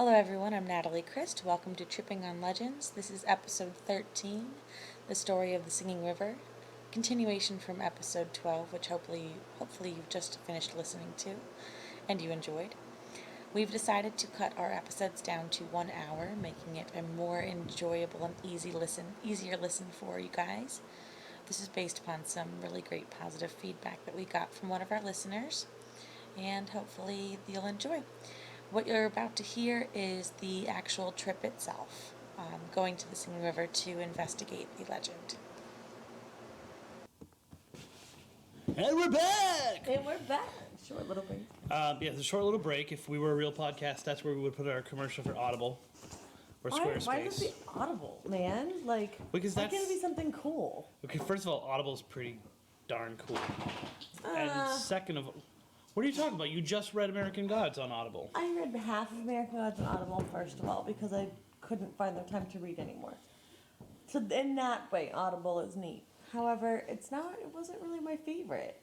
Hello everyone, I'm Natalie Crist. Welcome to Tripping on Legends. This is episode 13, The Story of the Singing River. Continuation from episode 12, which hopefully you've just finished listening to and you enjoyed. We've decided to cut our episodes down to 1 hour, making it a more enjoyable and easier listen for you guys. This is based upon some really great positive feedback that we got from one of our listeners, and hopefully you'll enjoy. What you're about to hear is the actual trip itself, going to the Singing River to investigate the legend. And we're back! Short little break. It's a short little break. If we were a real podcast, that's where we would put our commercial for Audible or Squarespace. Why does it be Audible, man? Because why can't it be something cool? Okay, first of all, Audible's pretty darn cool. And second of all, what are you talking about? You just read American Gods on Audible. I read half of American Gods on Audible, first of all, because I couldn't find the time to read anymore. So in that way, Audible is neat. However, it wasn't really my favorite.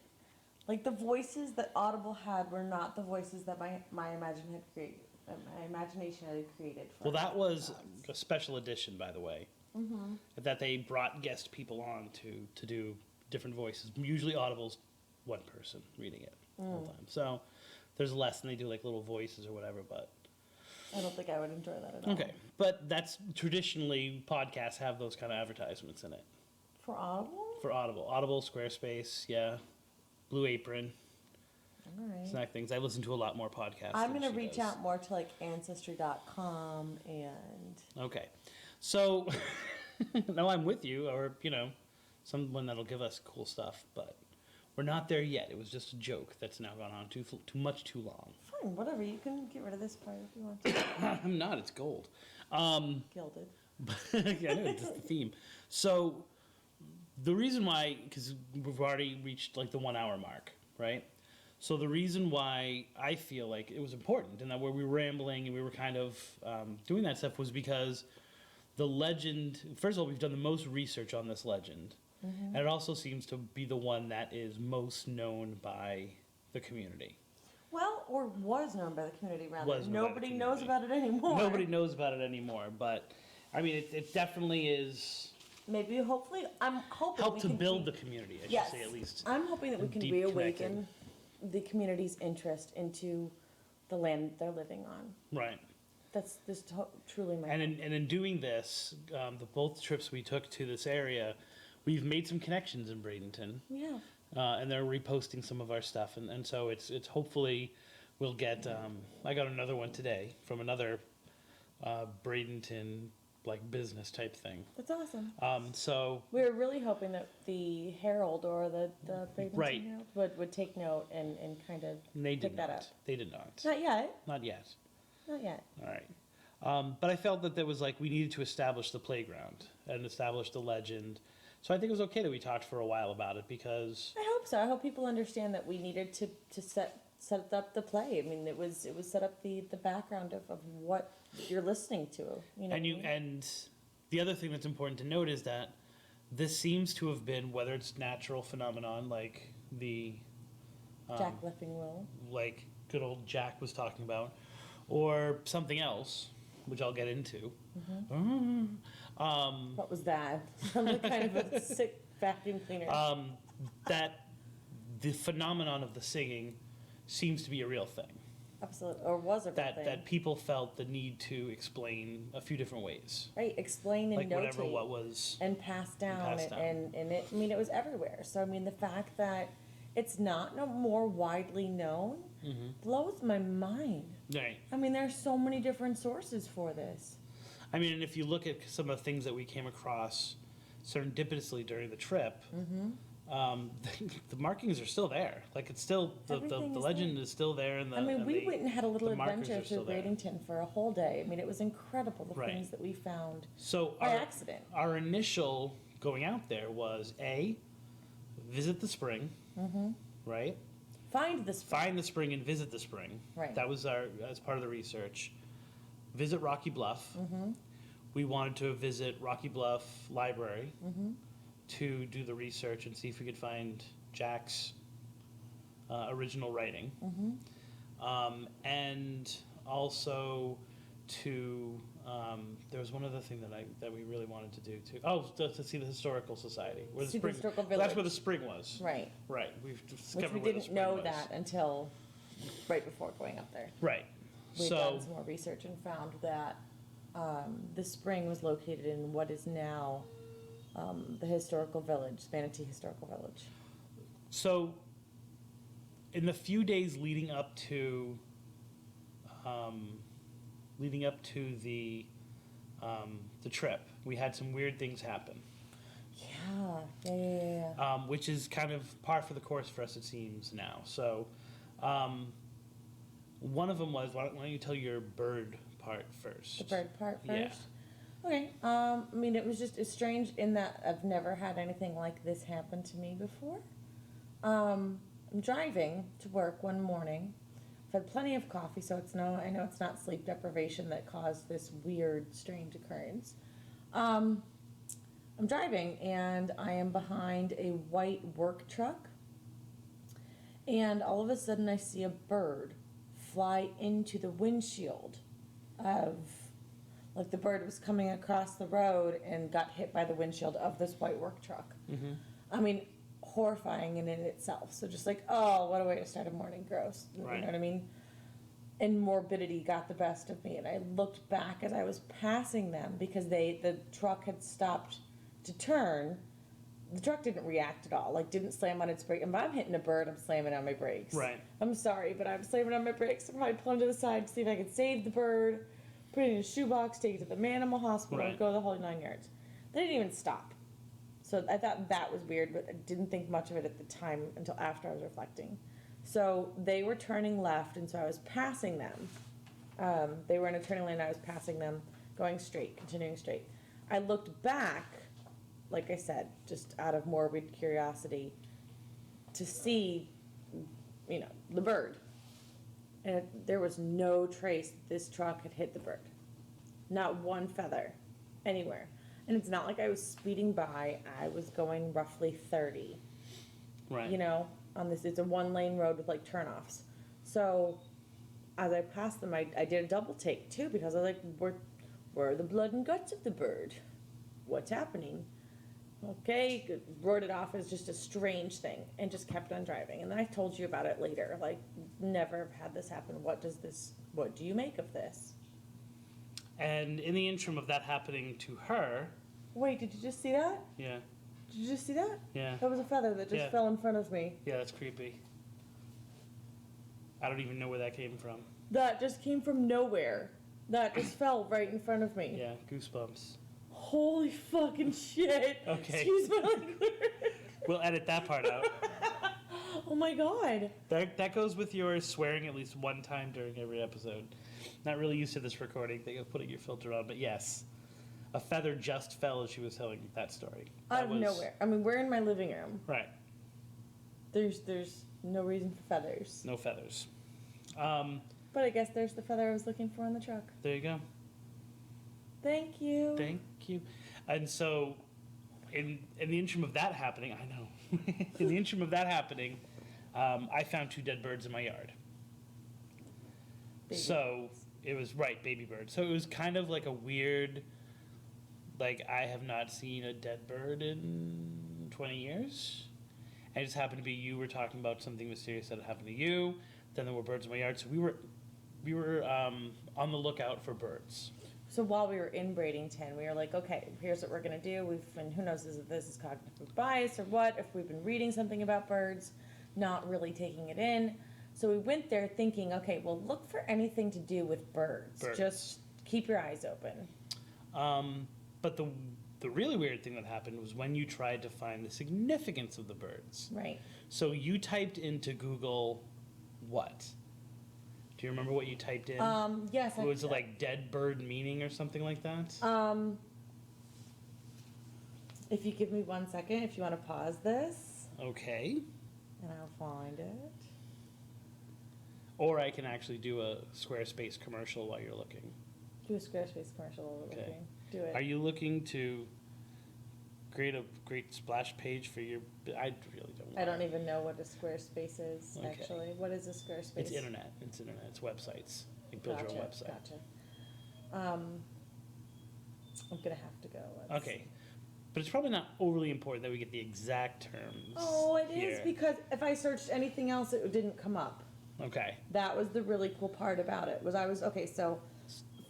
Like, the voices that Audible had were not the voices that my imagination had created. Well, that was a special edition, by the way. Mm-hmm. That they brought guest people on to do different voices. Usually Audible's one person reading it all the time. So there's less than they do like little voices or whatever, but I don't think I would enjoy that at all. Okay. But that's traditionally podcasts have those kind of advertisements in it. For Audible? For Audible. Audible, Squarespace, yeah. Blue Apron. All right. Snack things. I listen to a lot more podcasts. I'm going to reach out more to like Ancestry.com and... Okay. So, now I'm with you, or, someone that'll give us cool stuff, but we're not there yet. It was just a joke that's now gone on too long. Fine, whatever. You can get rid of this part if you want to. I'm not. It's gold. Gilded. Yeah, I know, it's the theme. So, the reason why, because we've already reached like the 1 hour mark, right? So the reason why I feel like it was important and that where we were rambling and we were kind of doing that stuff was because the legend, first of all, we've done the most research on this legend. Mm-hmm. And it also seems to be the one that is most known by the community. Well, or was known by the community, rather. Nobody knows about it anymore. Nobody knows about it anymore, but, I mean, it definitely is... Maybe, hopefully, I'm hoping help to build the community, I should say, at least. I'm hoping that we can reawaken the community's interest into the land they're living on. Right. That's truly my hope. And in doing this, both trips we took to this area, we've made some connections in Bradenton. Yeah. And they're reposting some of our stuff, and so it's hopefully we'll get. I got another one today from another Bradenton business type thing. That's awesome. So we were really hoping that the Herald or the Bradenton Herald would take note and kind of pick that up. They did not. Not yet. Not yet. Not yet. All right. But I felt that there was we needed to establish the playground and establish the legend. So I think it was okay that we talked for a while about it because I hope so. I hope people understand that we needed to set up the play. I mean, it was set up the background of what you're listening to. And the other thing that's important to note is that this seems to have been, whether it's natural phenomenon like the Jack Leffing Will, like good old Jack was talking about, or something else, which I'll get into. Mm-hmm. What was that? Some kind of a sick vacuum cleaner. That the phenomenon of the singing seems to be a real thing. Absolutely, or was a real thing. That people felt the need to explain a few different ways. Right, explain and notate. Whatever what was. And pass down. And it, it was everywhere. So, the fact that it's not more widely known blows my mind. Right. There's so many different sources for this. And if you look at some of the things that we came across serendipitously during the trip, the markings are still there. It's still the legend is still there. And we went and had a little adventure through Bradenton for a whole day. It was incredible the things that we found by accident. Our initial going out there was visit the spring, right? Find the spring and visit the spring. Right. That was as part of the research. Visit Rocky Bluff. Mm-hmm. We wanted to visit Rocky Bluff Library to do the research and see if we could find Jack's original writing. And also to there was one other thing that we really wanted to do too. Oh, to see the historical society. Where See the historical village. That's where the spring was. Right. Right. We've Which discovered we where the didn't spring know was. that until right before going up there. Right. We'd So done some more research and found that the spring was located in what is now the historical village, Manatee Historical Village. So, in the few days leading up to the trip, we had some weird things happen, Yeah. which is kind of par for the course for us, it seems now. So, one of them was, why don't you tell your bird part first? The bird part first? Yeah. Okay. I mean, it's strange in that I've never had anything like this happen to me before. I'm driving to work one morning. I've had plenty of coffee, so I know it's not sleep deprivation that caused this weird, strange occurrence. I'm driving, and I am behind a white work truck, and all of a sudden I see a bird fly into the windshield of, like, the bird was coming across the road and got hit by the windshield of this white work truck. Mm-hmm. I mean, horrifying in itself. So just like, oh, what a way to start a morning. Gross. Right. You know what I mean? And morbidity got the best of me. And I looked back as I was passing them because the truck had stopped to turn. The truck didn't react at all. Like, didn't slam on its brake. And if I'm hitting a bird, I'm slamming on my brakes. Right. I'm sorry, but I'm slamming on my brakes. I'm probably pulling to the side to see if I could save the bird, put it in a shoebox, take it to the animal hospital, Right. go the whole 9 yards. They didn't even stop. So I thought that was weird, but I didn't think much of it at the time until after I was reflecting. So they were turning left, and so I was passing them. They were in a turning lane, I was passing them, going straight, continuing straight. I looked back, like I said, just out of morbid curiosity, to see, the bird. And there was no trace that this truck had hit the bird. Not one feather anywhere. And it's not like I was speeding by. I was going roughly 30. Right. On this, it's a 1-lane road with, like, turnoffs. So as I passed them, I did a double take too, because I was like, where are the blood and guts of the bird? What's happening? Okay, wrote it off as just a strange thing and just kept on driving. And then I told you about it later. Like, never have had this happen. What do you make of this? And in the interim of that happening to her, Wait, did you just see that? yeah, Did you just see that? yeah, That was a feather that just Yeah. fell in front of me. yeah, that's creepy. I don't even know where that came from. That just came from nowhere. That just fell right in front of me. Yeah, goosebumps. Holy fucking shit. Okay. Excuse my language. We'll edit that part out. Oh my god. That goes with your swearing at least one time during every episode. Not really used to this recording thing of putting your filter on, but yes. A feather just fell as she was telling that story. Out of nowhere. I mean, we're in my living room. Right. There's no reason for feathers. No feathers. But I guess there's the feather I was looking for in the truck. There you go. Thank you. Thank you. And so, in the interim of that happening, I know. In the interim of that happening, I found 2 dead birds in my yard. Baby So it was baby bird. So it was kind of like a weird, like, I have not seen a dead bird in 20 years. And it just happened to be you were talking about something mysterious that had happened to you. Then there were birds in my yard. So we were on the lookout for birds. So while we were in Bradenton, we were like, okay, here's what we're going to do. And who knows if this is cognitive bias or what, if we've been reading something about birds, not really taking it in. So we went there thinking, okay, well, look for anything to do with birds. Just keep your eyes open. But the really weird thing that happened was when you tried to find the significance of the birds. Right. So you typed into Google what? Do you remember what you typed in? Yes. Was it like dead bird meaning or something like that? If you give me 1 second, if you want to pause this, Okay. and I'll find it. Or I can actually do a Squarespace commercial while you're looking. Do a Squarespace commercial while we're Okay. looking. Do it. Are you looking to create a great splash page for your... I really don't know. I don't even know what a Squarespace is, Okay. actually. What is a Squarespace? It's internet. It's websites. You build your own website. Gotcha. I'm gonna have to go. Okay. But it's probably not overly important that we get the exact terms. Oh, it here. is because if I searched anything else, it didn't come up. Okay. That was the really cool part about it. Okay. So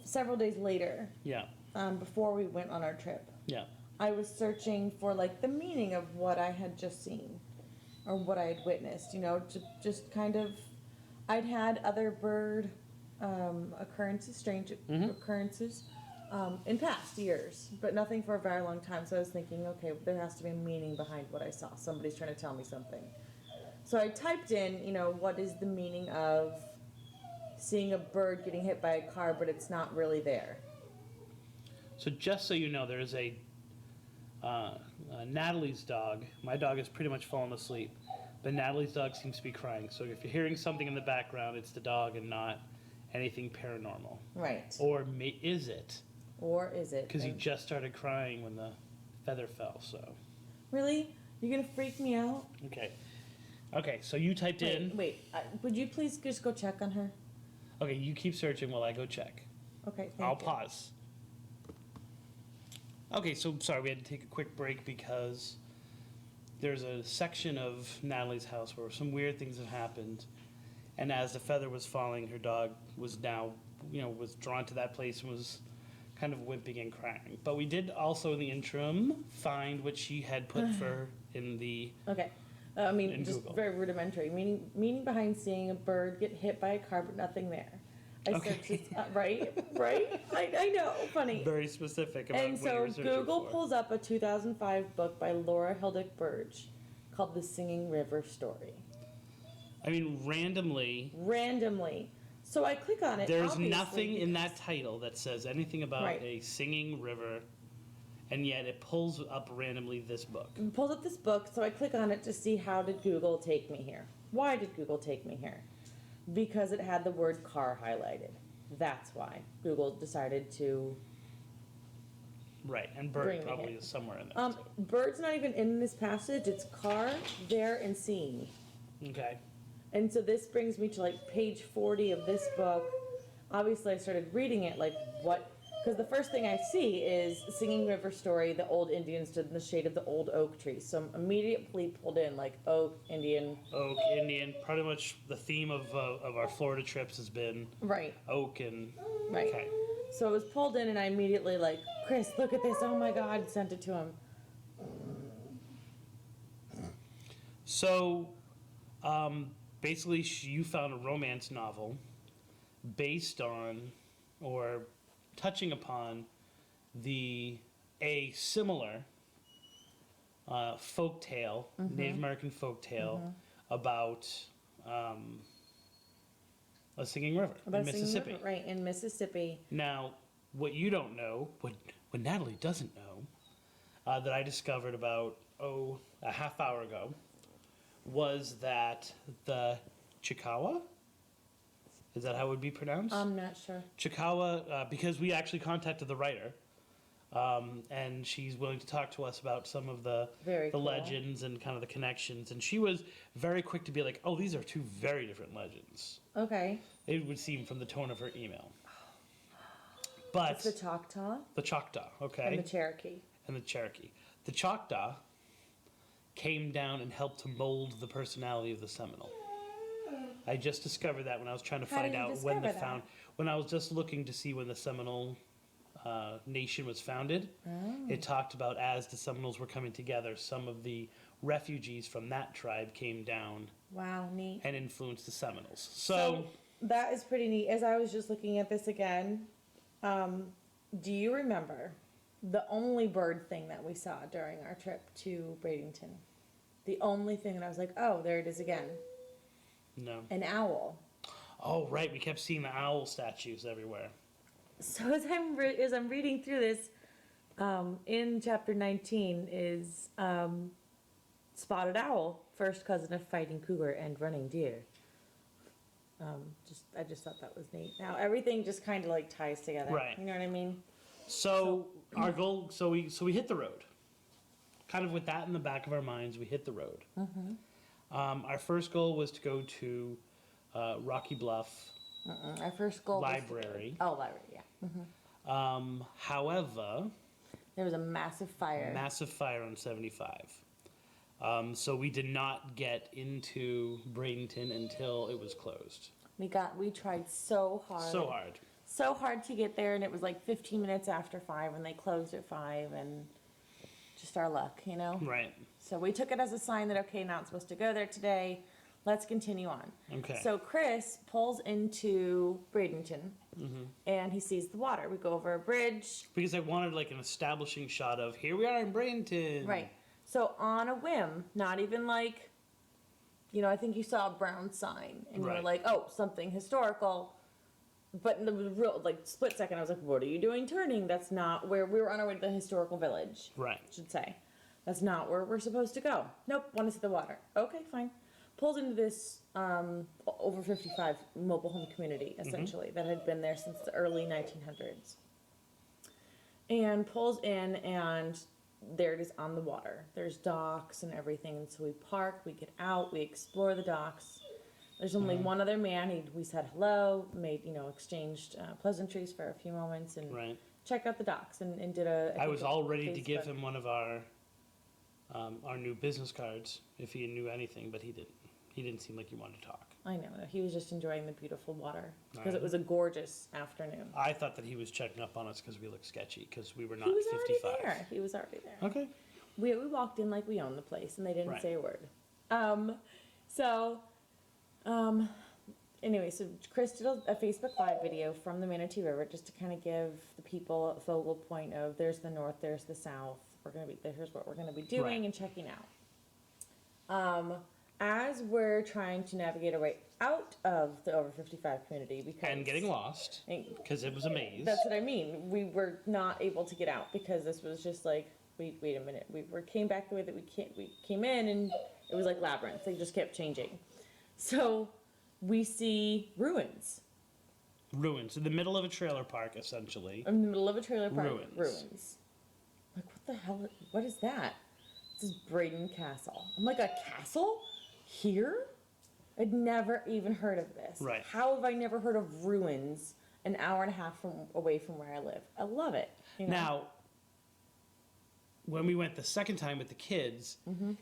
several days later, Yeah. before we went on our trip, Yeah. I was searching for like the meaning of what I had just seen or what I had witnessed. Just kind of, I'd had other bird occurrences, strange occurrences. In past years, but nothing for a very long time. So I was thinking, okay, there has to be a meaning behind what I saw. Somebody's trying to tell me something. So I typed in, what is the meaning of seeing a bird getting hit by a car, but it's not really there. So just so you know, there is a Natalie's dog. My dog has pretty much fallen asleep, but Natalie's dog seems to be crying. So if you're hearing something in the background, it's the dog and not anything paranormal. Right. Or is it? Or is it? Because he just started crying when the feather fell, so. Really? You're going to freak me out? Okay. Okay, so you typed in. Wait. Would you please just go check on her? Okay, you keep searching while I go check. Okay, I'll thank you. pause. Okay, so sorry, we had to take a quick break because there's a section of Natalie's house where some weird things have happened. And as the feather was falling, her dog was now, was drawn to that place and was kind of wimping and crying. But we did also in the interim find what she had put for in the. Okay. In just Google. very rudimentary. Meaning behind seeing a bird get hit by a car, but nothing there. I searched this, right? I know, funny. Very specific about And what you so were searching Google for. pulls up a 2005 book by Laura Hildick Burge called The Singing River Story. I mean, randomly, So I click on it. there's obviously, nothing in that title that says anything about Right. a singing river, and yet it pulls up randomly this book. It pulls up this book, so I click on it to see how did Google take me here. Why did Google take me here? Because it had the word car highlighted. That's why Google decided to. Right, and Bring bird me probably here. is somewhere in there. Bird's not even in this passage. It's car, there, and seeing. Okay. And so this brings me to like page 40 of this book. Obviously, I started reading it like what, because the first thing I see is Singing River Story, the old Indian stood in the shade of the old oak tree. So I'm immediately pulled in like oak, Indian. Oak, Indian, pretty much the theme of our Florida trips has been Right, oak and. right. Okay. So I was pulled in and I immediately like, Chris, look at this. Oh my God, sent it to him. So, basically, you found a romance novel based on or touching upon a similar folk tale, Native American folk tale about a singing river About in Singing Mississippi. River, right, in Mississippi. Now, what you don't know, what Natalie doesn't know, that I discovered about a half hour ago, was that the Chickawa, is that how it would be pronounced? I'm not sure. Chickawa, because we actually contacted the writer, and she's willing to talk to us about some of the Very cool. legends and kind of the connections. And she was very quick to be like, "Oh, these are two very different legends." Okay. It would seem from the tone of her email. But It's the Choctaw the Choctaw, okay, and the Cherokee. and the Cherokee. The Choctaw came down and helped to mold the personality of the Seminole. I just discovered that when I was trying to How find did you out when the discover that? when I was just looking to see when the Seminole nation was founded. It talked about as the Seminoles were coming together, some of the refugees from that tribe came down Wow, neat. and influenced the Seminoles. So that is pretty neat. As I was just looking at this again, do you remember the only bird thing that we saw during our trip to Bradenton? The only thing that I was like, oh, there it is again. no. An owl. Oh, right. We kept seeing the owl statues everywhere. So as I'm reading through this, in chapter 19 is spotted owl, first cousin of fighting cougar and running deer. I just thought that was neat. Now everything just kind of like ties together. Right. You know what I mean? So our goal, so we hit the road. Kind of with that in the back of our minds, we hit the road. Our first goal was to go to Rocky Bluff Our first goal Library. Was library, yeah. However, There was a massive fire. massive fire on 75. So we did not get into Bradenton until it was closed. We tried so hard. So hard. So hard to get there, and it was like 15 minutes after 5, and they closed at 5, and just our luck, you know? Right. So we took it as a sign that, okay, not supposed to go there today. Let's continue on. Okay. So Chris pulls into Bradenton, and he sees the water. We go over a bridge. Because I wanted like an establishing shot of here we are in Bradenton. Right. So on a whim, not even like, you know, I think you saw a brown sign, and you were Right. like, oh, something historical. But in the real, like, split second, I was like, what are you doing turning? That's not where we were on our way to the historical village. Right. I should say. That's not where we're supposed to go. Nope, want to see the water. Okay, fine. Pulls into this over 55 mobile home community, essentially, that had been there since the early 1900s. And pulls in, and there it is on the water. There's docks and everything. And so we park, we get out, we explore the docks. There's only one other man. We said hello, made, you know, exchanged pleasantries for a few moments, and Right. checked out the docks and did a. I was all ready to give Facebook. him one of our new business cards if he knew anything, but he didn't. He didn't seem like he wanted to talk. I know. He was just enjoying the beautiful water because Alright. it was a gorgeous afternoon. I thought that he was checking up on us because we looked sketchy because we were not He was 55. already there. He was already there. Okay. We walked in like we owned the place, and they didn't Right. say a word. Anyway, so Chris did a Facebook Live video from the Manatee River just to kind of give the people a focal point of there's the north, there's the south. Here's what we're gonna be doing Right. and checking out. As we're trying to navigate our way out of the over 55 community because And getting lost because it was a maze. That's what I mean. We were not able to get out because this was just like, wait a minute. Came back the way that we came in, and it was like labyrinth. They just kept changing. So we see ruins Ruins in the middle of a trailer park, essentially. in the middle of a trailer park. Ruins. Like, what the hell? What is that? This is Braden Castle. I'm like, a castle here? I'd never even heard of this. Right. How have I never heard of ruins an hour and a half away from where I live? I love it. You know? Now, when we went the second time with the kids,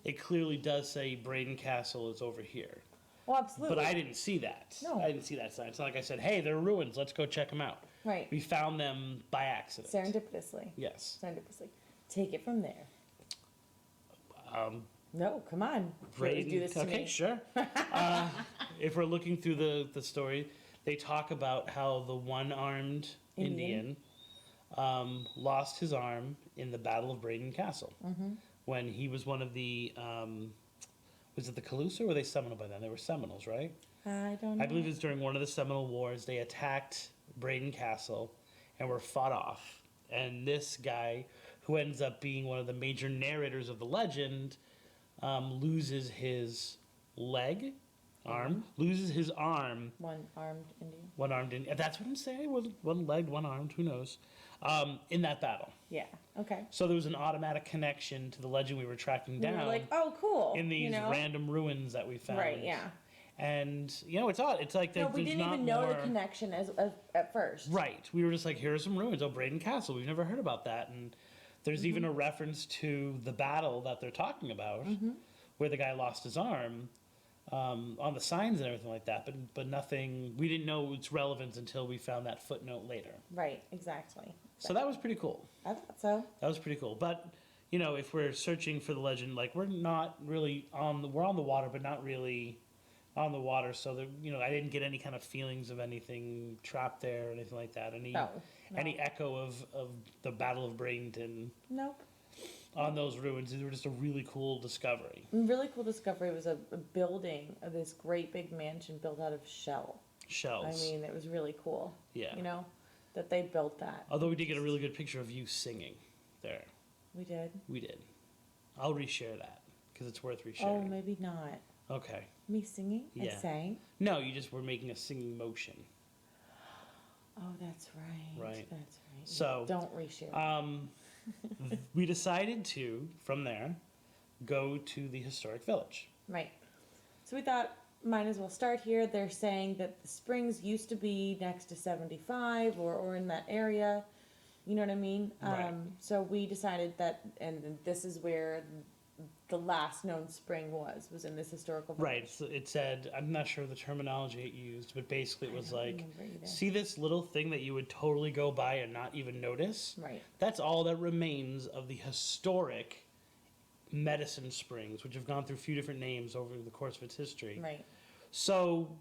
it clearly does say Braden Castle is over here. Well, absolutely. But I didn't see that. No. I didn't see that sign. It's not like I said, hey, they're ruins. Let's go check them out. Right. We found them by accident. Serendipitously. Yes. Serendipitously. Take it from there. Um, No, come on. You always do this to okay, me. sure. If we're looking through the story, they talk about how the one-armed Indian. Indian lost his arm in the Battle of Braden Castle Mm-hmm. when he was one of the was it the Calusa or were they Seminole by then? They were Seminoles, right? I don't know. I believe it was during one of the Seminole Wars. They attacked Braden Castle and were fought off. And this guy, who ends up being one of the major narrators of the legend, loses his arm, loses his arm. One-armed Indian. One-armed Indian. That's what I'm saying. One-legged, one-armed, who knows? In that battle. Yeah. Okay. So there was an automatic connection to the legend we were tracking We down were like, oh, cool. in these you know? random ruins that we found. Right. Yeah. And, it's odd. It's like No, there's we didn't not even know more... the connection as at first. Right. We were just like, here are some ruins. Oh, Braden Castle. We've never heard about that. And there's even a reference to the battle that they're talking about, where the guy lost his arm, on the signs and everything like that. But nothing. We didn't know its relevance until we found that footnote later. Right. Exactly. So that was pretty cool. I thought so. That was pretty cool. But if we're searching for the legend, like we're not really we're on the water, but not really on the water. So I didn't get any kind of feelings of anything trapped there or anything like that. Any echo of the Battle of Bradenton Nope. on those ruins. They were just a really cool discovery. Really cool discovery was a building of this great big mansion built out of shell. Shells. I mean, it was really cool. Yeah. That they built that. Although we did get a really good picture of you singing there. We did. We did. I'll reshare that because it's worth Oh, resharing. maybe not. Okay. Me singing? Yeah. I sang? No, you just were making a singing motion. Oh, that's right. Right. That's right. So, Don't reshare. We decided to, from there, go to the historic village. Right. So we thought, might as well start here. They're saying that the springs used to be next to 75 or in that area. You know what I mean? Right. So we decided that, and this is where the last known spring was in this historical village. Right. So it said, I'm not sure the terminology it used, but basically it was don't like, remember either. see this little thing that you would totally go by and not even notice? Right. That's all that remains of the historic Medicine Springs, which have gone through a few different names over the course of its history. Right. So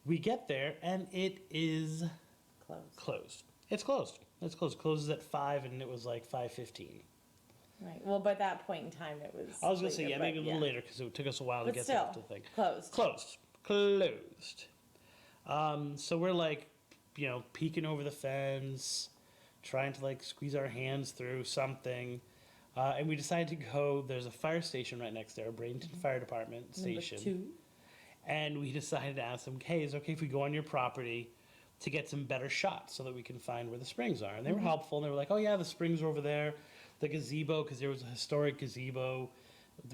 we get there and it is Closed. closed. It's closed. It's closed. It closes at 5 and it was like 5:15. Right. Well, by that point in time, it was. I was going to say, later, yeah, but maybe a little later because it took us a while But to get still, to the thing. closed. Closed. So we're like, peeking over the fence, trying to like squeeze our hands through something. And we decided to go, there's a fire station right next there, a Bradenton Fire Department station. Number 2. And we decided to ask them, hey, is it okay if we go on your property to get some better shots so that we can find where the springs are? And they were helpful, and they were like, oh yeah, the springs are over there. The gazebo, because there was a historic gazebo,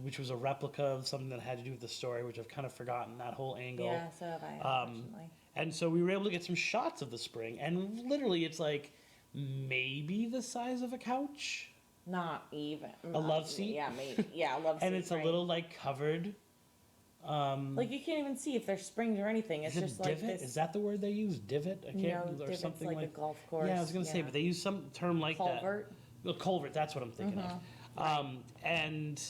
which was a replica of something that had to do with the story, which I've kind of forgotten, that whole angle. Yeah, so have I, unfortunately. And so we were able to get some shots of the spring, and literally it's like maybe the size of a couch. Not even. A love seat? Yeah, maybe. Yeah, a love seat. And it's right. a little like covered. Like you can't even see if there's springs or anything. It's Is it just like divot? this. Is that the word they use? Divot? I can't No, or divot's something like a golf course. Yeah, I was gonna say, but they use some term like Culvert. that. A culvert. That's what I'm thinking of. And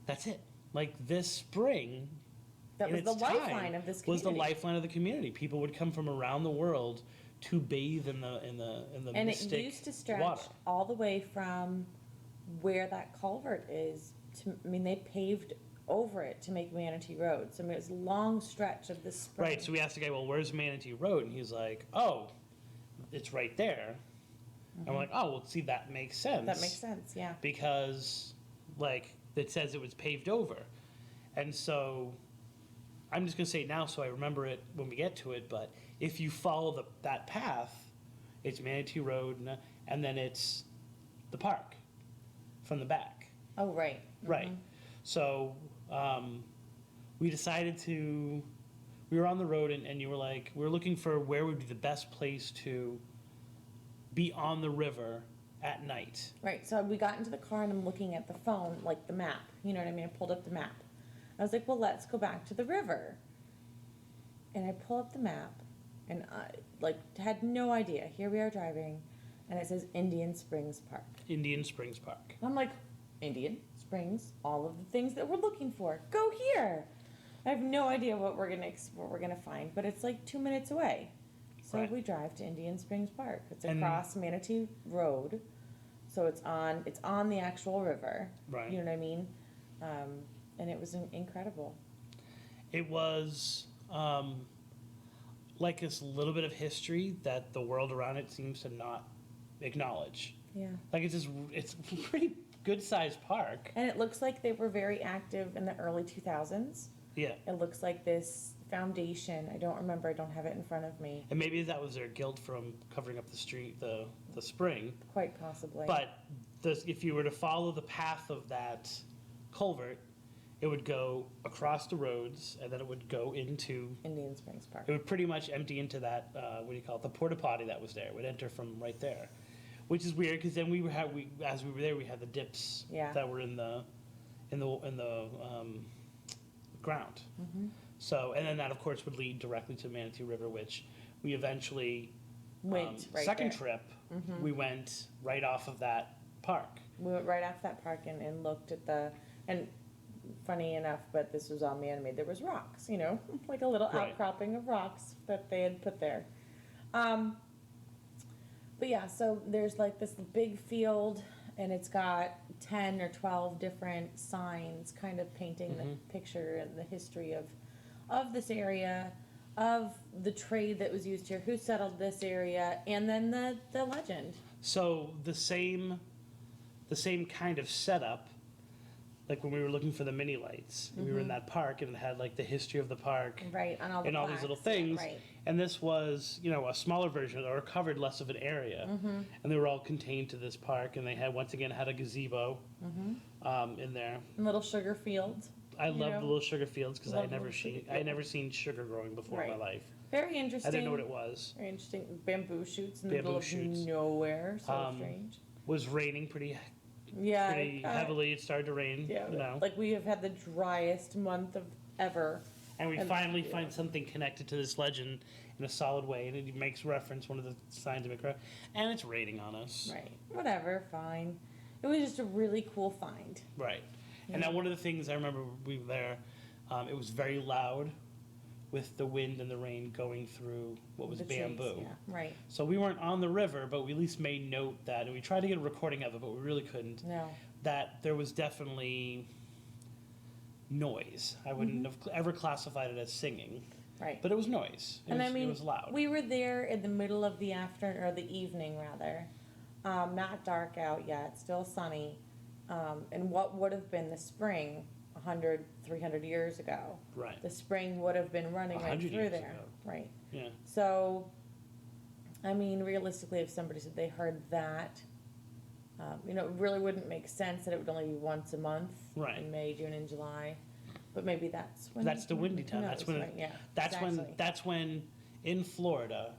that's it. Like this spring. That in was the its time, lifeline of this Was community. the lifeline of the community. People would come from around the world to bathe in the And mystic it used to stretch water. all the way from where that culvert is. They paved over it to make Manatee Road. So it was a long stretch of this spring. Right. So we asked the guy, well, where's Manatee Road? And he's like, oh, it's right there. I'm like, oh, well, see, that makes sense. That makes sense, yeah. Because, like, it says it was paved over. And so, I'm just going to say it now so I remember it when we get to it, but if you follow that path, it's Manatee Road, and then it's the park from the back. Oh, right. Right. So, we decided we were on the road, and you were like, we were looking for where would be the best place to be on the river at night. Right, so we got into the car and I'm looking at the phone, like the map. You know what I mean? I pulled up the map. I was like, well, let's go back to the river. And I pull up the map and I had no idea. Here we are driving and it says Indian Springs Park. Indian Springs Park. I'm like, Indian Springs, all of the things that we're looking for. Go here. I have no idea what we're gonna find, but it's like 2 minutes away. So Right. we drive to Indian Springs Park. It's And- across Manatee Road, so it's on the actual river. Right. You know what I mean? And it was incredible. It was like this little bit of history that the world around it seems to not acknowledge. Yeah. Like it's a pretty good sized park. And it looks like they were very active in the early 2000s. Yeah. It looks like this foundation. I don't remember. I don't have it in front of me. And maybe that was their guilt from covering up the street, the spring. Quite possibly. But if you were to follow the path of that culvert, it would go across the roads, and then it would go into. Indian Springs Park. It would pretty much empty into that. What do you call it? The porta potty that was there. It would enter from right there, which is weird because then as we were there, we had the dips Yeah. that were in the ground. Mm-hmm. So, and then that of course would lead directly to Manatee River, which we eventually Went right second there. Mm-hmm. trip we went right off of that park. We went right off that park and looked at and funny enough, but this was all man-made. There was rocks, like a little Right. outcropping of rocks that they had put there. But yeah, so there's like this big field, and it's got 10 or 12 different signs kind of painting the picture and the history of this area, of the trade that was used here, who settled this area, and then the legend. So the same kind of setup, like when we were looking for the mini lights, and we were in that park, and it had like the history of the park, Right, on all the and all these little plaques, things. right. And this was, a smaller version or covered less of an area, and they were all contained to this park. And they had once again had a gazebo in there. And little sugar fields. I You love know? the little sugar fields because I Love had never little sugar seen sugar growing before in my Right. life. Very interesting. I didn't know what it was. Very interesting. Bamboo shoots in the Bamboo middle of shoots. nowhere. So strange. Was raining pretty Yeah. heavily. It started to rain. Yeah. You know. Like we have had the driest month of ever. And we finally find something connected to this legend in a solid way, and it makes reference, one of the signs of it, and it's raining on us. Right. Whatever. Fine. It was just a really cool find. Right. And now one of the things I remember we were there, it was very loud with the wind and the rain going through what was The bamboo. trees, yeah. Right. So we weren't on the river, but we at least made note that, and we tried to get a recording of it, but we really couldn't, No. that there was definitely noise. I wouldn't have ever classified it as singing, Right. but it was noise. It was loud. We were there in the middle of the afternoon, or the evening rather. Not dark out yet, still sunny. And what would have been the spring 100, 300 years ago. Right. The spring would have been running right 100 through years there. ago. Right. Yeah. So, I mean, realistically, if somebody said they heard that, it really wouldn't make sense that it would only be once a month Right. in May, June, and July. But maybe that's when. That's the windy who time. knows, That's when. right, yeah. That's exactly. That's when in Florida,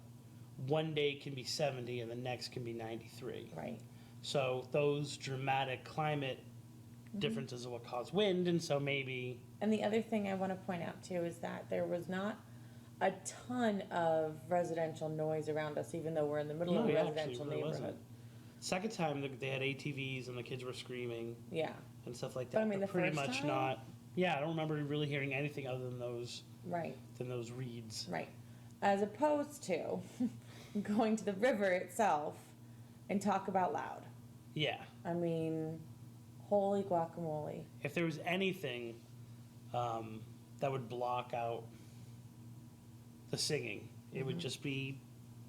one day can be 70 and the next can be 93. Right. So those dramatic climate differences are what cause wind, and so maybe. And the other thing I want to point out too is that there was not a ton of residential noise around us, even though we're in the middle of a residential really neighborhood. wasn't. Second time they had ATVs and the kids were screaming Yeah. and stuff like But that. I mean, the pretty first much time? not. Yeah, I don't remember really hearing anything other than those Right. reeds. Right. As opposed to going to the river itself and talk about loud. Yeah. I mean, holy guacamole. If there was anything that would block out the singing, it would just be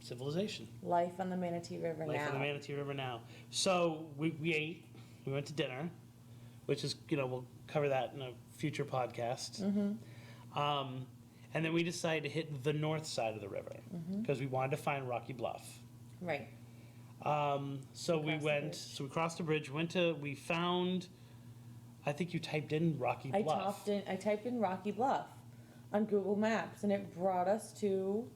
civilization. Life on the Manatee River Life now. on the Manatee River now. So we ate, we went to dinner, which is, we'll cover that in a future podcast. And then we decided to hit the north side of the river because we wanted to find Rocky Bluff. Right. So we Crossed the went, bridge. so we crossed the bridge, we found, I think you typed in Rocky I Bluff. typed in Rocky Bluff on Google Maps, and it brought us to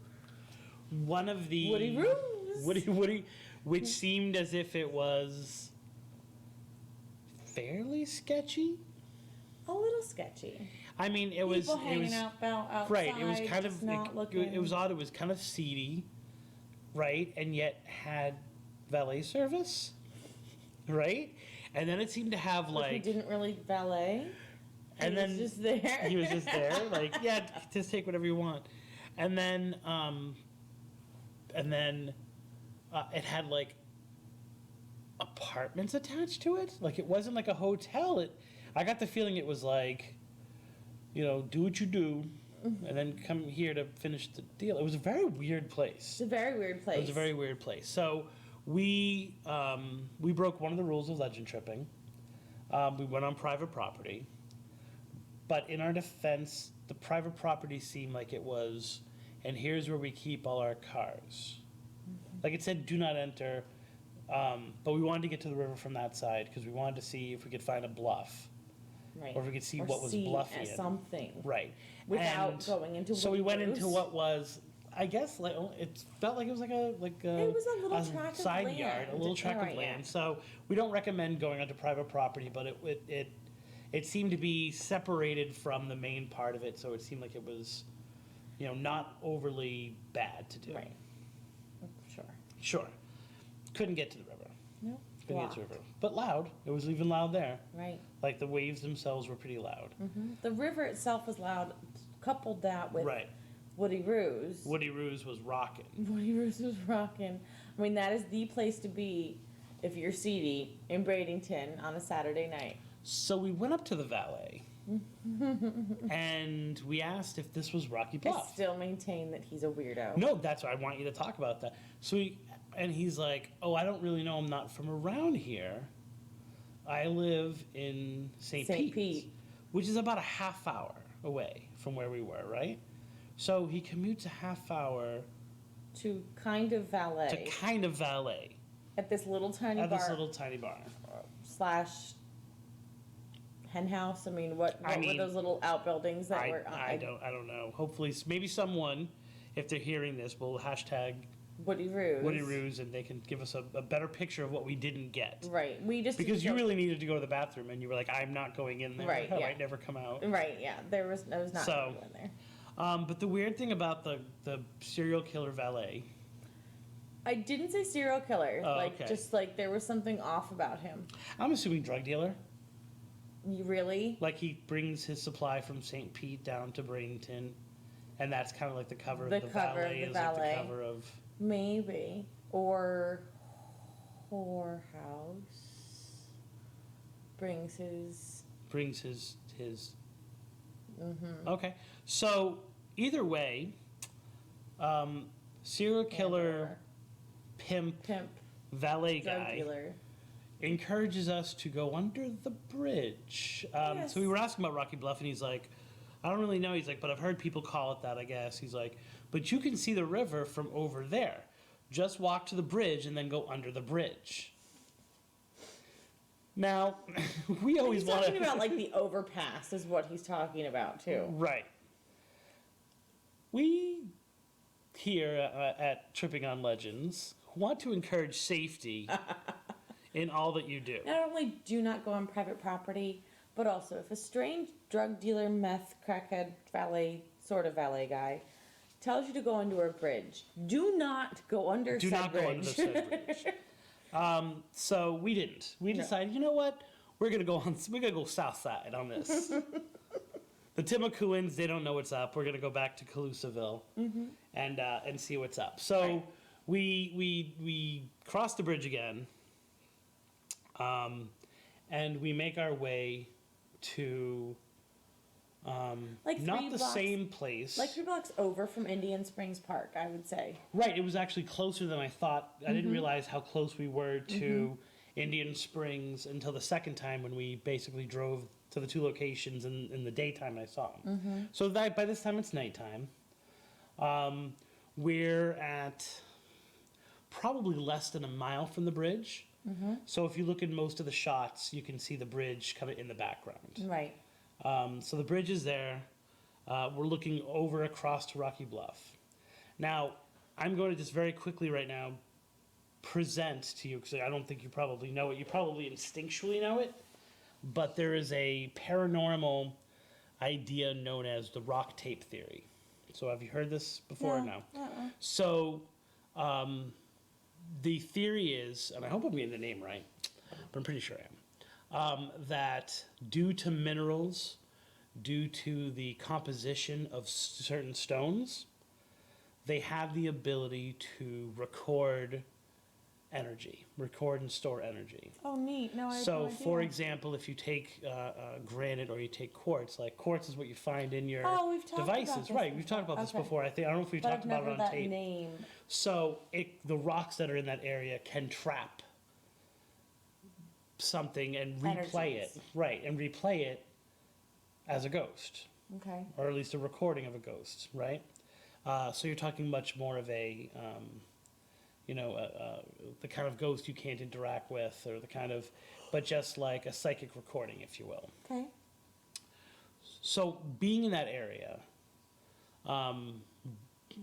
One of the Woody Rooms. Woody, which seemed as if it was fairly sketchy. a little sketchy. I mean, People hanging out outside, right. It was kind just of not looking. it was odd. It was kind of seedy, right, and yet had valet service, right, and then it seemed to have Like he didn't really valet. and He then was just there. he was just there, like, yeah, just take whatever you want, and then it had like apartments attached to it. Like it wasn't like a hotel. I got the feeling it was like, do what you do, and then come here to finish the deal. It was a very weird place. It's a very weird place. It was a very weird place. So we broke one of the rules of legend tripping. We went on private property, but in our defense, the private property seemed like it was, and here's where we keep all our cars. Like it said, do not enter, but we wanted to get to the river from that side because we wanted to see if we could find a bluff. Right. Or if we could see Or what was see bluffy. something. Right. Without And going into so we Woody went into Rooms. what was, I guess, like it felt like it was like a It was a little tract of side land. yard, a little tract Right, of yeah. land. So we don't recommend going onto private property, but it seemed to be separated from the main part of it, so it seemed like it was, not overly bad to do. Right. Sure. Sure. Couldn't get to the river. No. Couldn't get to the river. But loud. It was even loud there. Right. Like the waves themselves were pretty loud. The river itself was loud. Coupled that with Right. Woody Ruse. Woody Ruse was rocking. Woody Ruse was rocking. I mean, that is the place to be if you're seedy in Bradenton on a Saturday night. So we went up to the valet and we asked if this was Rocky I Bluff. still maintain that he's a weirdo. No, that's why I want you to talk about that. And he's like, "Oh, I don't really know. I'm not from around here. I live in St. Pete, which is about a half hour away from where we were, right? So he commutes a half hour To kind of valet to kind of valet at this little tiny at bar this little tiny bar. / hen house. I mean, what I were mean, those little outbuildings that were? I don't know. Hopefully, maybe someone, if they're hearing this, we'll hashtag Woody Ruse. Woody Ruse, and they can give us a better picture of what we didn't get. Right. We just Because you really needed to go to the bathroom, and you were like, I'm not going in there. Right, I yeah. might never come out. Right. Yeah. I was not So- going there. But the weird thing about the serial killer valet, I didn't say serial killer. Oh, like okay. just like there was something off about him. I'm assuming drug dealer. You really? Like he brings his supply from St. Pete down to Bradenton, and that's kind of like the cover The of the cover of valet. the Is like valet. the cover of. Maybe. Or whorehouse brings his. Mm-hmm. Okay, so either way, serial killer, pimp, valet Drug guy dealer. encourages us to go under the bridge. Yes. So we were asking about Rocky Bluff, and he's like, I don't really know. He's like, but I've heard people call it that, I guess. He's like, but you can see the river from over there. Just walk to the bridge and then go under the bridge. Now, we always He's want talking about like the overpass is what he's talking about too. Right. We here at Tripping on Legends want to encourage safety in all that you do. Not only do not go on private property, but also if a strange drug dealer, meth, crackhead, valet, sort of valet guy, tells you to go under a bridge, do not go under Do said not bridge. go under said bridge. So we didn't. We decided, you know what? We're gonna go south side on this. The Timacuans, they don't know what's up. We're gonna go back to Calusaville and see what's up. So Right. we cross the bridge again, and we make our way to Like not 3 the blocks- same place. Like 3 blocks over from Indian Springs Park, I would say. Right, it was actually closer than I thought. I didn't realize how close we were to Indian Springs until the second time when we basically drove to the 2 locations in the daytime I saw them. So that by this time it's nighttime. We're at probably less than a mile from the bridge. So if you look at most of the shots, you can see the bridge kind of in the background. Right. So the bridge is there. We're looking over across to Rocky Bluff. Now, I'm going to just very quickly right now present to you, because I don't think you probably know it. You probably instinctually know it. But there is a paranormal idea known as the rock tape theory. So have you heard this before? No. So the theory is, and I hope I'm getting the name right, but I'm pretty sure I am. That due to minerals, due to the composition of certain stones, they have the ability to record energy, record and store energy. Oh, neat. No, I had no So, idea. for example, if you take granite or you take quartz, like quartz is what you find in your Oh, we've talked about devices, this right? We've talked about this Okay. before. I don't know if we But talked I've about never it on that tape. name. So the rocks that are in that area can trap something and replay Energies. it, right? And replay it as a ghost, Okay. or at least a recording of a ghost, right? So you're talking much more of a, the kind of ghost you can't interact with, or the kind of, but just like a psychic recording, if you will. Okay. So being in that area,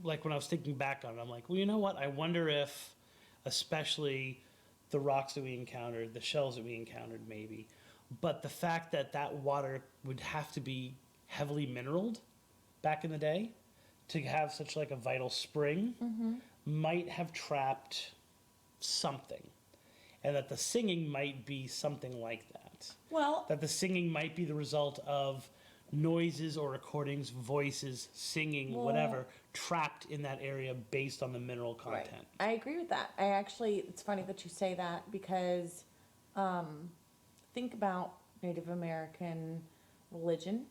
like when I was thinking back on it, I'm like, well, you know what? I wonder if, especially the rocks that we encountered, the shells that we encountered, maybe, but the fact that that water would have to be heavily mineraled back in the day to have such like a vital spring might have trapped something, and that the singing might be something like that. Well, That the singing might be the result of noises or recordings, voices, singing, whatever, trapped in that area based on the mineral content. I agree with that. It's funny that you say that because think about Native American religion.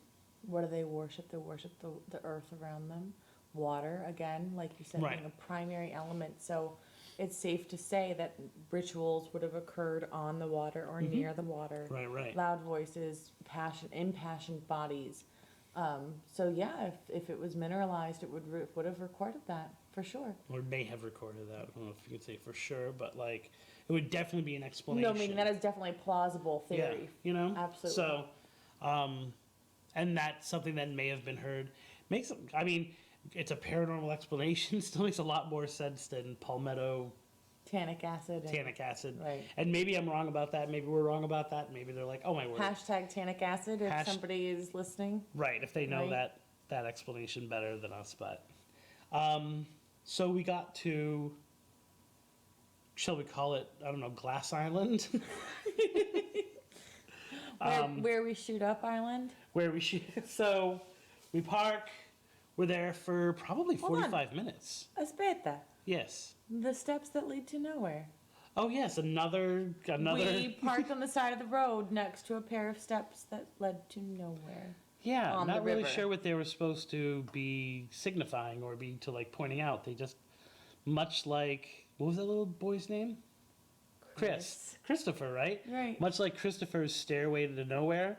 What do they worship? They worship the earth around them. Water, again, like you said, Right. being a primary element. So it's safe to say that rituals would have occurred on the water or near the water. Right. Loud voices, impassioned bodies. So yeah, if it was mineralized, it would have recorded that for sure. Or may have recorded that. I don't know if you could say for sure, but like it would definitely be an explanation. No, I mean that is definitely a plausible theory. Yeah, Absolutely. So, and that's something that may have been heard. it's a paranormal explanation. Still makes a lot more sense than palmetto Tannic acid. tannic acid. Right. And maybe I'm wrong about that. Maybe we're wrong about that. Maybe they're like, oh my word. Hashtag tannic acid if Hash- somebody is listening. Right, if they know Right. that explanation better than us. But so we got to, shall we call it, I don't know, Glass Island? Where we shoot up island. Where we shoot. So we park. We're there for probably Hold on. 45 minutes. Aspetta. Yes. The steps that lead to nowhere. Oh yes, another. We parked on the side of the road next to a pair of steps that led to nowhere. Yeah, on not the really river. sure what they were supposed to be signifying or be to like pointing out. They just, much like, what was that little boy's name? Christopher, right? Right. Much like Christopher's stairway to nowhere,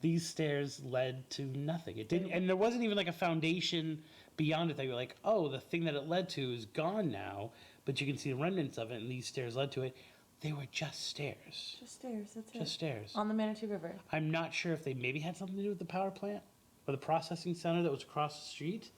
these stairs led to nothing. It didn't, and there wasn't even like a foundation beyond it that you're like, oh, the thing that it led to is gone now, but you can see the remnants of it, and these stairs led to it. They were just stairs. Just stairs, that's it. Just stairs. On the Manatee River. I'm not sure if they maybe had something to do with the power plant or the processing center that was across the street.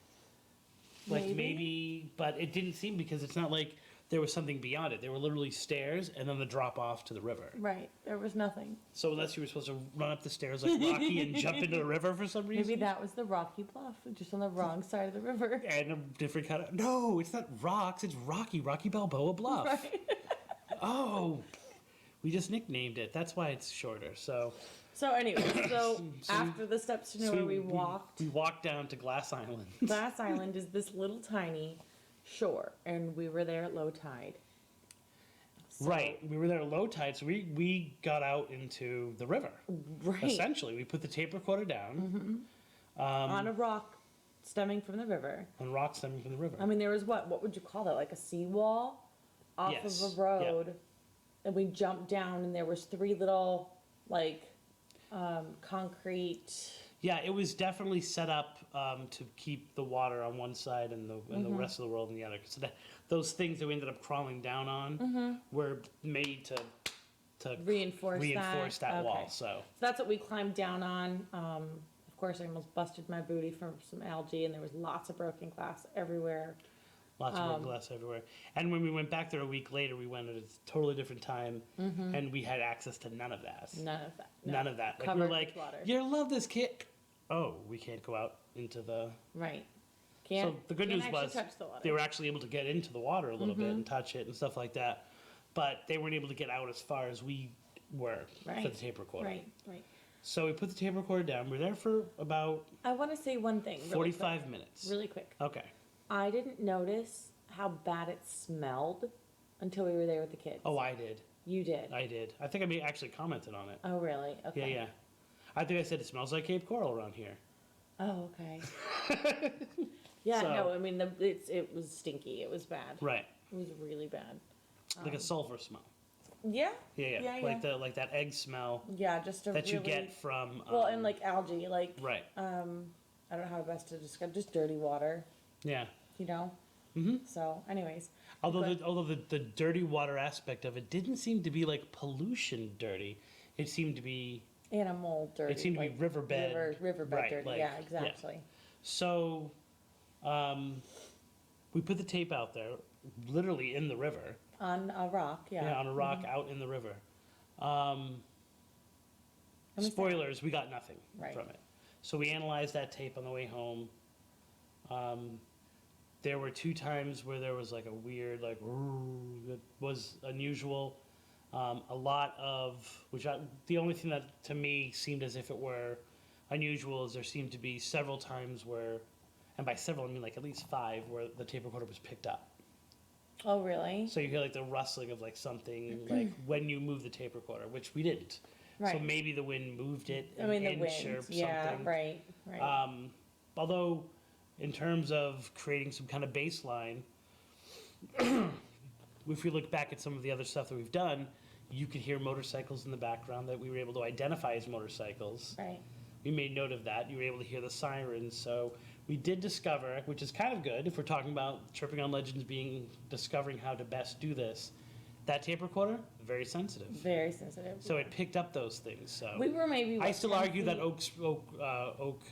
Like maybe, but it didn't seem, because it's not like there was something beyond it. They were literally stairs and then the drop off to the river. Right, there was nothing. So unless you were supposed to run up the stairs like Rocky and jump into the river for some reason. Maybe that was the Rocky Bluff, just on the wrong side of the river. And a different kind of, no, it's not rocks, it's Rocky Balboa Bluff. Right. Oh, we just nicknamed it. That's why it's shorter. So Anyway, after the steps to nowhere, we walked. We walked down to Glass Island. Glass Island is this little tiny shore, and we were there at low tide. So- Right, we were there at low tide, so we got out into the river. Right. Essentially, we put the tape recorder down On a rock stemming from the river. on rocks stemming from the river. I mean, there was what would you call that? Like a seawall off Yes, of a road. And we jumped down, and there was 3 little, like, concrete. Yeah, it was definitely set up to keep the water on one side and the rest of the world on the other. So those things that we ended up crawling down on were made to Reinforce that wall. Okay. So That's what we climbed down on. Of course, I almost busted my booty from some algae, and there was lots of broken glass everywhere. lots of broken glass everywhere. And when we went back there a week later, we went at a totally different time, and we had access to none of that. None of that. No. None of that. Like, we Covered were with like, water. you love this kid. Oh, we can't go out into the. Right. Can't, So the good can't news actually was touch the water. they were actually able to get into the water a little bit and touch it and stuff like that, but they weren't able to get out as far as we were for Right. the tape recorder. Right. So we put the tape recorder down. We were there for about I want to say one thing. Really 45 quick. minutes. Really quick. Okay. I didn't notice how bad it smelled until we were there with the kids. Oh, I did. You did? I did. I think I may actually commented on it. Oh, really? Okay. Yeah. I think I said it smells like Cape Coral around here. Oh, okay. Yeah, So- no, I mean, it was stinky. It was bad. Right. It was really bad. Like a sulfur smell. Yeah? Yeah. Like that egg smell Yeah, just a that really... you get from. Well, and like algae, like... Right. I don't know how best to describe, just dirty water, Yeah. you know? So, anyways. Although But- the dirty water aspect of it didn't seem to be like pollution dirty. It seemed to be Animal dirty. It seemed to be like riverbed. Riverbed Right, dirty, like, yeah, yeah. exactly. so. We put the tape out there, literally in the river. On a rock, yeah. Yeah, on a rock out in the river. Spoilers, we got nothing Right. from it. So we analyzed that tape on the way home. There were 2 times where there was like a weird, like, that was unusual. A lot of, the only thing that to me seemed as if it were unusual is there seemed to be several times where, and by several I mean like at least 5, where the tape recorder was picked up. Oh, really? So you hear like the rustling of like something like when you move the tape recorder, which we didn't. So Right. maybe the wind moved it I an mean, the inch or wind. something. Yeah, right. Although, in terms of creating some kind of baseline, if we look back at some of the other stuff that we've done, you could hear motorcycles in the background that we were able to identify as motorcycles. Right. We made note of that. You were able to hear the sirens. So we did discover, which is kind of good if we're talking about Tripping on Legends discovering how to best do this. That tape recorder, very sensitive. Very sensitive. So it picked up those things. So We were maybe. I what, still 10 argue that feet? Oak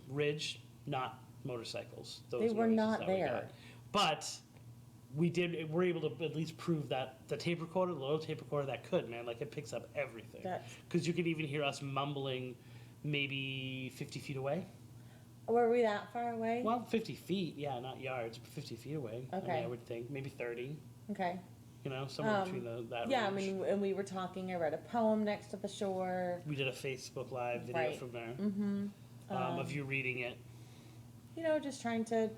Ridge, not motorcycles. They were noises not that we there. got. But we're able to at least prove that the tape recorder, the little tape recorder that could, man, like it picks up everything. Because you could even hear us mumbling maybe 50 feet away. Were we that far away? Well, 50 feet, yeah, not yards, but 50 feet away. Okay. I mean, I would think maybe 30. Okay. You know, somewhere between that Yeah, range. I mean, and we were talking. I read a poem next to the shore. We did a Facebook Live video Right. from there Mm-hmm. of you reading it. You know, just trying to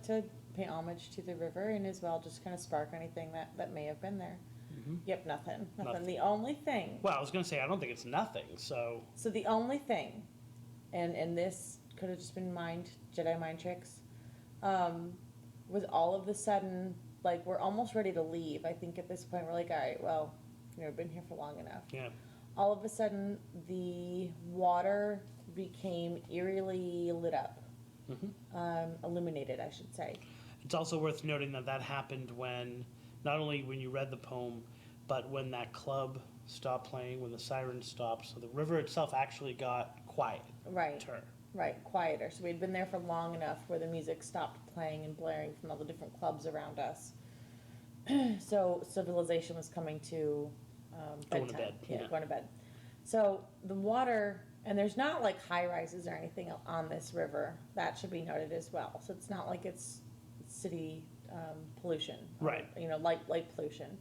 pay homage to the river and as well just kind of spark anything that may have been there. Mm-hmm. Yep, nothing. Nothing. The only thing. Well, I was going to say, I don't think it's nothing, so. So the only thing, and this could have just been Jedi mind tricks, was all of a sudden, like, we're almost ready to leave. I think at this point we're like, all right, well, we've been here for long enough. Yeah. All of a sudden, the water became eerily lit up. Illuminated, I should say. It's also worth noting that happened when, not only when you read the poem, but when that club stopped playing, when the sirens stopped. So the river itself actually got quiet. Right. Right, quieter. So we'd been there for long enough where the music stopped playing and blaring from all the different clubs around us. So civilization was coming to bedtime. Going to bed. Yeah, going to bed. So the water, and there's not like high rises or anything on this river. That should be noted as well. So it's not like it's city pollution. Right. You know, light pollution.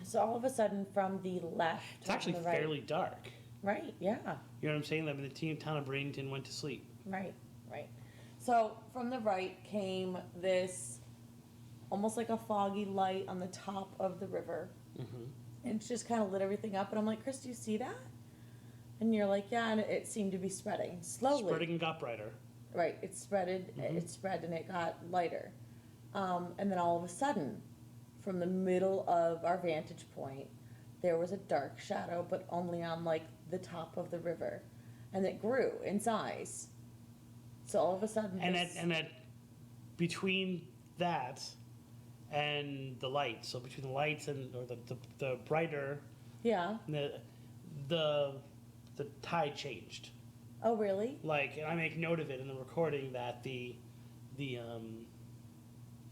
So all of a sudden from the left. It's actually from the right, fairly dark. Right, yeah. You know what I'm saying? I mean, the town of Bradenton went to sleep. Right. So from the right came this almost like a foggy light on the top of the river. Mm-hmm. And it just kind of lit everything up. And I'm like, Chris, do you see that? And you're like, yeah, and it seemed to be spreading slowly. Spreading and got brighter. Right, it spread and it got lighter. And then all of a sudden, from the middle of our vantage point, there was a dark shadow, but only on like the top of the river. And it grew in size. So all of a sudden, And that between that and the lights, so between the lights and or the brighter, yeah. the tide changed. Oh, really? Like, and I make note of it in the recording that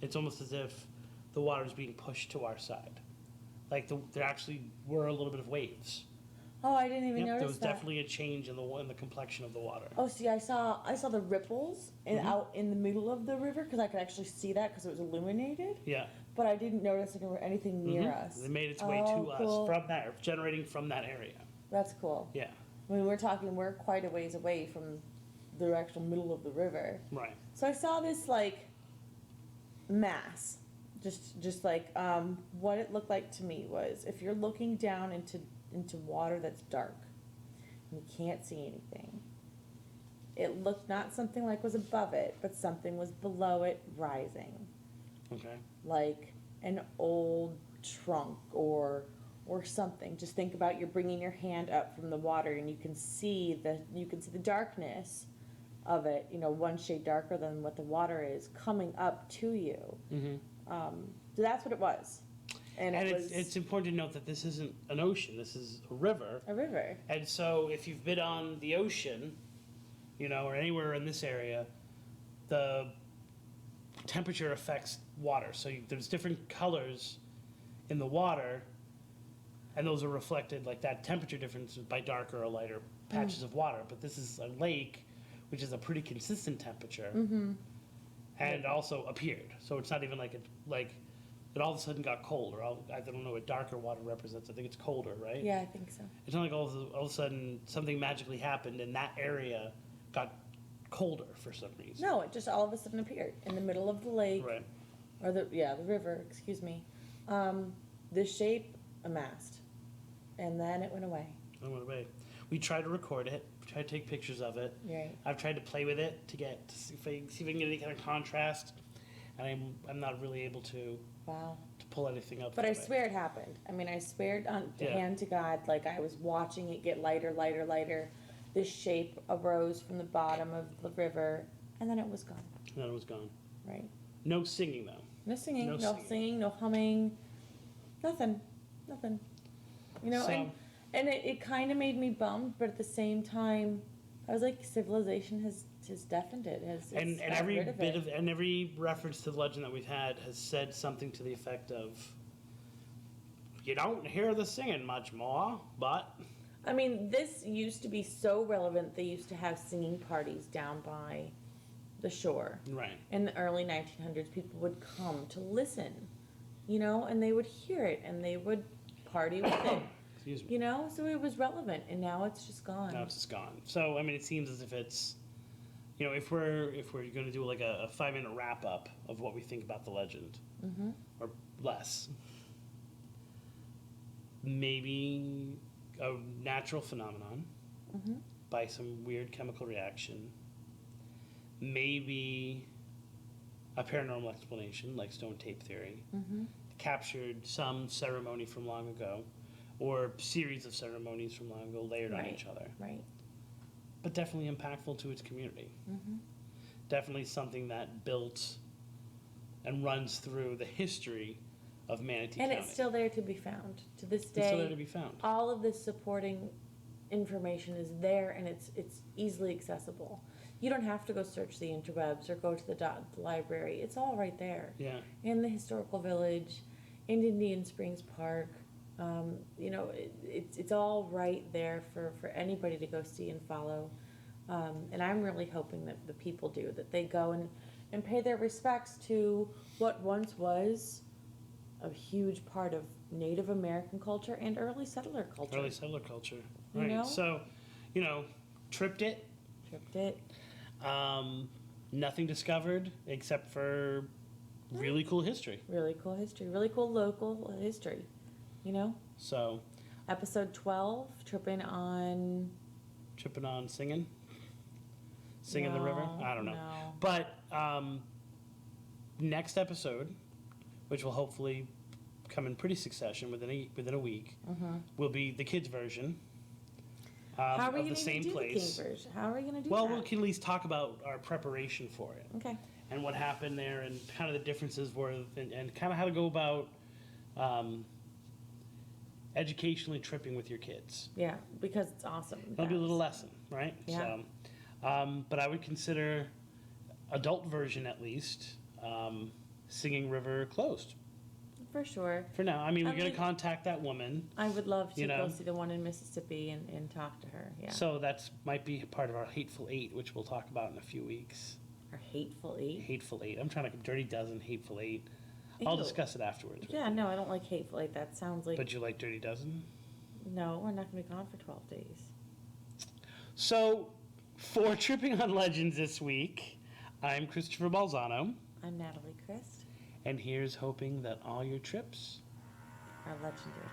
it's almost as if the water is being pushed to our side. Like there actually were a little bit of waves. Oh, I didn't even Yep, notice there was that. definitely a change in the complexion of the water. Oh, see, I saw the ripples out in the middle of the river because I could actually see that because it was illuminated. Yeah. But I didn't notice anything near us. It made its way to cool. us from that, generating from that area. That's cool. Yeah. I mean, we're quite a ways away from the actual middle of the river. Right. So I saw this like mass, just like what it looked like to me was if you're looking down into water that's dark and you can't see anything. It looked not something like was above it, but something was below it rising. Okay. Like an old trunk or something. Just think about you're bringing your hand up from the water and you can see the darkness of it, you know, one shade darker than what the water is coming up to you. Mm-hmm. So that's what it was. And it's important to note that this isn't an ocean. This is a river. a river. And so if you've been on the ocean, you know, or anywhere in this area, the temperature affects water. So there's different colors in the water, and those are reflected, like that temperature difference by darker or lighter patches of water. But this is a lake, which is a pretty consistent temperature, and also appeared. So it's not even like it all of a sudden got cold, or I don't know what darker water represents. I think it's colder, right? Yeah, I think so. It's not like all of a sudden something magically happened and that area got colder for some reason. No, it just all of a sudden appeared in the middle of the lake, Right. or the river. Excuse me. This shape amassed, and then it went away. It went away. We tried to record it. We tried to take pictures of it. Right. I've tried to play with it to see if I can get any kind of contrast, and I'm not really able to Wow. pull anything up. But from I it. swear it happened. I mean, I swear on Yeah. hand to God, like I was watching it get lighter, lighter, lighter. This shape arose from the bottom of the river, and then it was gone. And then it was gone. Right. No singing though. No singing, No no singing. singing, no humming, nothing. You know, So- and it kind of made me bummed, but at the same time, I was like, civilization has has deafened it. Has And got every rid of bit it. of and every reference to the legend that we've had has said something to the effect of, you don't hear the singing much more, but I mean, this used to be so relevant. They used to have singing parties down by the shore. right. In the early 1900s, people would come to listen, you know, and they would hear it and they would party with it, Excuse me. you know, so it was relevant, and now it's just gone. Now it's just gone. So I mean, it seems as if it's, you know, if we're going to do like a 5-minute wrap up of what we think about the legend, or less, maybe a natural phenomenon by some weird chemical reaction, maybe a paranormal explanation like stone tape theory, captured some ceremony from long ago, or series of ceremonies from long ago layered on each other. Right. But definitely impactful to its community. Definitely something that built and runs through the history of Manatee And County. it's still there to be found to this day. It's still there to be found. All of this supporting information is there, and it's easily accessible. You don't have to go search the interwebs or go to the library. It's all right there. Yeah. In the historical village, in Indian Springs Park. You know, it's all right there for anybody to go see and follow. And I'm really hoping that the people do, that they go and pay their respects to what once was a huge part of Native American culture and early settler culture. Early settler culture. You Right. know? So, you know, tripped it. Tripped it. Nothing discovered except for really cool history. Really cool history. Really cool local history. You know? So, Episode 12, tripping on... tripping on singing the river. No, I don't know. no. But next episode, which will hopefully come in pretty succession within a week, will be the kids' version How are we of going the to same do place. the king version? How are we going to do Well, that? we can at least talk about our preparation for it Okay. and what happened there and kind of the differences were and kind of how to go about educationally tripping with your kids. Yeah, because it's awesome. It'll be a little lesson, right? Yeah. So, but I would consider adult version at least Singing River closed For sure. for now. I mean, we're I going mean- to contact that woman. I would love to You know? go see the one in Mississippi and talk to her. Yeah. So that's might be part of our Hateful Eight, which we'll talk about in a few weeks. Our Hateful Eight. Hateful Eight. I'm trying to Dirty Dozen, Hateful Eight. I'll Ew. discuss it afterwards. Yeah, no, I don't like Hateful Eight. That sounds like... But you like Dirty Dozen? No, we're not going to be gone for 12 days. So, for Tripping on Legends this week, I'm Christopher Balzano, I'm Natalie Crist. and here's hoping that all your trips Our legendary.